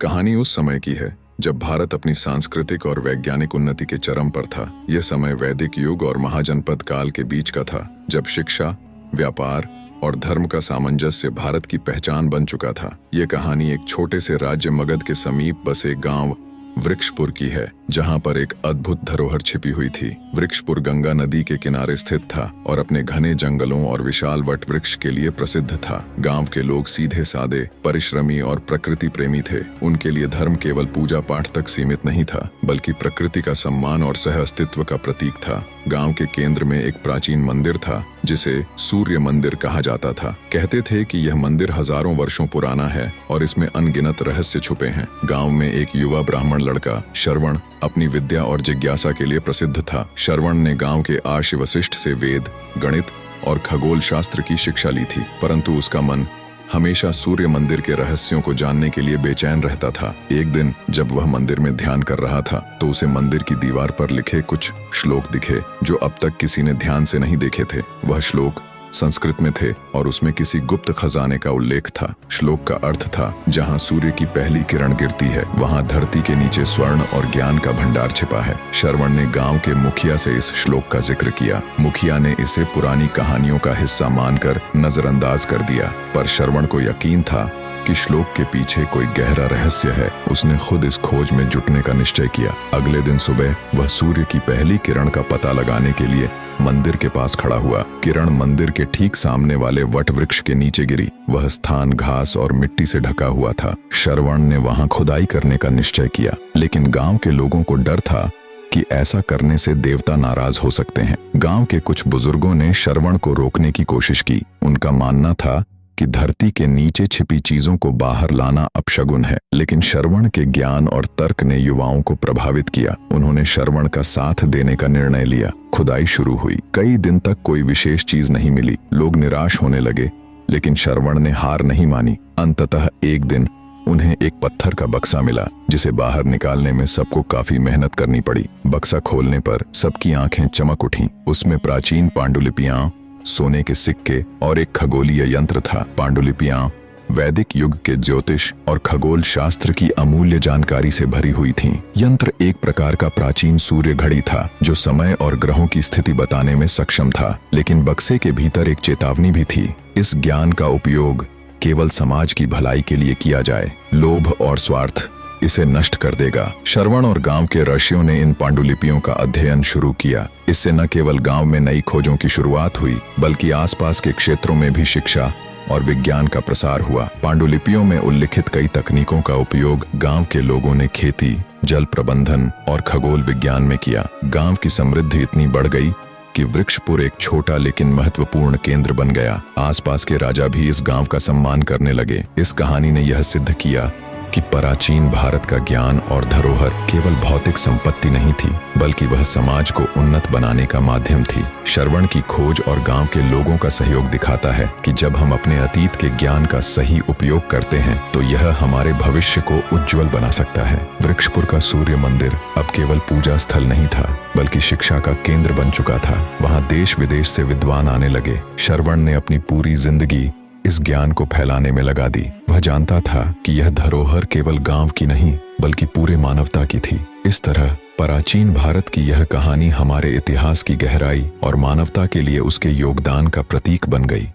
कहानी उस समय की है जब भारत अपनी सांस्कृतिक और वैज्ञानिक उन्नति के चरम पर था। यह समय वैदिक युग और महाजनपद काल के बीच का था, जब शिक्षा, व्यापार और धर्म का सामंजस्य भारत की पहचान बन चुका था। यह कहानी एक छोटे से राज्य मगध के समीप बसे गांव वृक्षपुर की है, जहां पर एक अद्भुत धरोहर छिपी हुई थी। वृक्षपुर गंगा नदी के किनारे स्थित था और अपने घने जंगलों और विशाल वट वृक्ष के लिए प्रसिद्ध था। गांव के लोग सीधे सादे, परिश्रमी और प्रकृति प्रेमी थे। उनके लिए धर्म केवल पूजा पाठ तक सीमित नहीं था, बल्कि प्रकृति का सम्मान और सह अस्तित्व का प्रतीक था। गांव के केंद्र में एक प्राचीन मंदिर था जिसे सूर्य मंदिर कहा जाता था। कहते थे कि यह मंदिर हजारों वर्षों पुराना है और इसमें अनगिनत रहस्य छुपे हैं। गांव में एक युवा ब्राह्मण लड़का श्रवण अपनी विद्या और जिज्ञासा के लिए प्रसिद्ध था। श्रवण ने गांव के आर्ष वशिष्ठ से वेद, गणित और खगोल शास्त्र की शिक्षा ली थी, परंतु उसका मन हमेशा सूर्य मंदिर के रहस्यों को जानने के लिए बेचैन रहता था। एक दिन जब वह मंदिर में ध्यान कर रहा था तो उसे मंदिर की दीवार पर लिखे कुछ श्लोक दिखे जो अब तक किसी ने ध्यान से नहीं देखे थे। वह श्लोक संस्कृत में थे और उसमें किसी गुप्त खजाने का उल्लेख था। श्लोक का अर्थ था, जहां सूर्य की पहली किरण गिरती है वहां धरती के नीचे स्वर्ण और ज्ञान का भंडार छिपा है। श्रवण ने गांव के मुखिया से इस श्लोक का जिक्र किया। मुखिया ने इसे पुरानी कहानियों का हिस्सा मानकर नजरअंदाज कर दिया, पर श्रवण को यकीन था कि श्लोक के पीछे कोई गहरा रहस्य है। उसने खुद इस खोज में जुटने का निश्चय किया। अगले दिन सुबह वह सूर्य की पहली किरण का पता लगाने के लिए मंदिर के पास खड़ा हुआ। किरण मंदिर के ठीक सामने वाले वट वृक्ष के नीचे गिरी। वह स्थान घास और मिट्टी से ढका हुआ था। श्रवण ने वहां खुदाई करने का निश्चय किया, लेकिन गांव के लोगों को डर था कि ऐसा करने से देवता नाराज हो सकते हैं। गांव के कुछ बुजुर्गों ने श्रवण को रोकने की कोशिश की। उनका मानना था कि धरती के नीचे छिपी चीजों को बाहर लाना अपशगुन है, लेकिन श्रवण के ज्ञान और तर्क ने युवाओं को प्रभावित किया। उन्होंने श्रवण का साथ देने का निर्णय लिया। खुदाई शुरू हुई। कई दिन तक कोई विशेष चीज नहीं मिली। लोग निराश होने लगे, लेकिन श्रवण ने हार नहीं मानी। अंततः एक दिन उन्हें एक पत्थर का बक्सा मिला, जिसे बाहर निकालने में सबको काफी मेहनत करनी पड़ी। बक्सा खोलने पर सबकी आंखें चमक उठीं। उसमें प्राचीन पांडुलिपियां, सोने के सिक्के और एक खगोलीय यंत्र था। पांडुलिपियां वैदिक युग के ज्योतिष और खगोल शास्त्र की अमूल्य जानकारी से भरी हुई थीं। यंत्र एक प्रकार का प्राचीन सूर्य घड़ी था जो समय और ग्रहों की स्थिति बताने में सक्षम था, लेकिन बक्से के भीतर एक चेतावनी भी थी। इस ज्ञान का उपयोग केवल समाज की भलाई के लिए किया जाए। लोभ और स्वार्थ इसे नष्ट कर देगा। श्रवण और गांव के ऋषियों ने इन पांडुलिपियों का अध्ययन शुरू किया। इससे न केवल गांव में नई खोजों की शुरुआत हुई, बल्कि आसपास के क्षेत्रों में भी शिक्षा और विज्ञान का प्रसार हुआ। पांडुलिपियों में उल्लिखित कई तकनीकों का उपयोग गांव के लोगों ने खेती, जल प्रबंधन और खगोल विज्ञान में किया। गांव की समृद्धि इतनी बढ़ गई कि वृक्षपुर एक छोटा लेकिन महत्वपूर्ण केंद्र बन गया। आसपास के राजा भी इस गांव का सम्मान करने लगे। इस कहानी ने यह सिद्ध किया कि प्राचीन भारत का ज्ञान और धरोहर केवल भौतिक संपत्ति नहीं थी, बल्कि वह समाज को उन्नत बनाने का माध्यम थी। श्रवण की खोज और गांव के लोगों का सहयोग दिखाता है कि जब हम अपने अतीत के ज्ञान का सही उपयोग करते हैं तो यह हमारे भविष्य को उज्जवल बना सकता है। वृक्षपुर का सूर्य मंदिर अब केवल पूजा स्थल नहीं था, बल्कि शिक्षा का केंद्र बन चुका था। वहां देश विदेश से विद्वान आने लगे। श्रवण ने अपनी पूरी जिंदगी इस ज्ञान को फैलाने में लगा दी। वह जानता था कि यह धरोहर केवल गांव की नहीं, बल्कि पूरे मानवता की थी। इस तरह प्राचीन भारत की यह कहानी हमारे इतिहास की गहराई और मानवता के लिए उसके योगदान का प्रतीक बन गई।